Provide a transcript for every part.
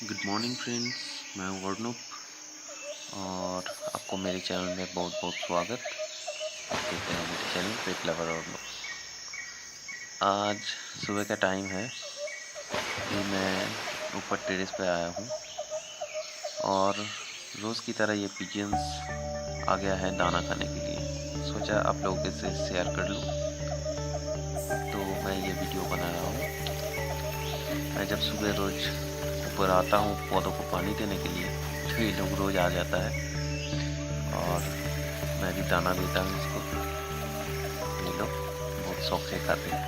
Good morning friends. मैं हूँ अर्नब और आपको मेरे चैनल में बहुत बहुत स्वागत। आप देखते हैं मेरे चैनल पेट लवर अर्नब। आज सुबह का टाइम है, अभी मैं ऊपर टेरेस पे आया हूँ और रोज़ की तरह ये पिजियंस आ गया है दाना खाने के लिए। सोचा आप लोगों से शेयर कर लूँ, तो मैं ये वीडियो बना रहा हूँ। मैं जब सुबह रोज़ ऊपर आता हूँ पौधों को पानी देने के लिए, तो ये लोग रोज़ आ जाता है और मैं भी दाना देता हूँ इसको। ये लोग बहुत शौक से खाते हैं।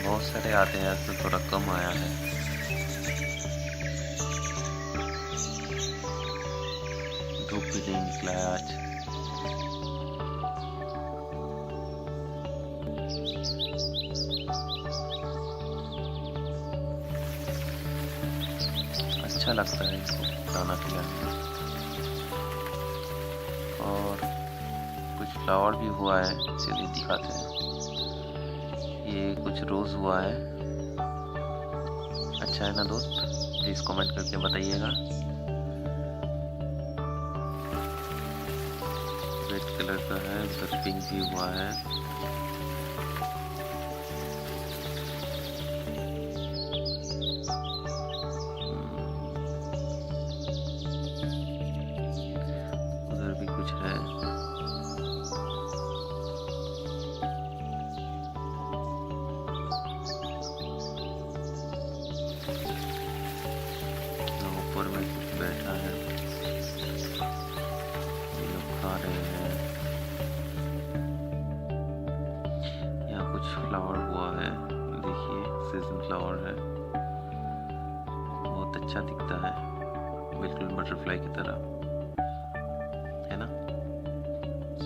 बहुत सारे आते हैं, आज तो थोड़ा कम आया है। धूप भी नहीं निकला है आज। अच्छा लगता है इसको दाना खिलाने में। और कुछ फ्लावर भी हुआ है, चलिए दिखाते हैं। ये कुछ रोज़ हुआ है। अच्छा है ना दोस्त? प्लीज़ कमेंट करके बताइएगा। रेड कलर का है, उधर पिंक भी हुआ है। उधर भी कुछ है। ऊपर में कुछ बैठा है, ये लोग खा रहे हैं। यहाँ कुछ फ्लावर हुआ है, देखिए सीजन फ्लावर है, बहुत अच्छा दिखता है, बिल्कुल बटरफ्लाई की तरह है ना।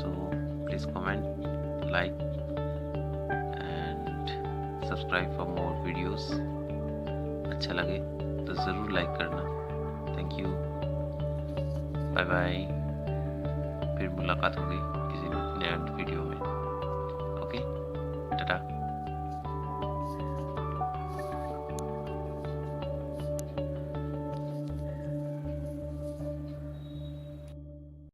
So please comment, like and subscribe for more videos. अच्छा लगे तो ज़रूर लाइक करना। Thank you, bye bye. फिर मुलाकात होगी किसी नए वीडियो में।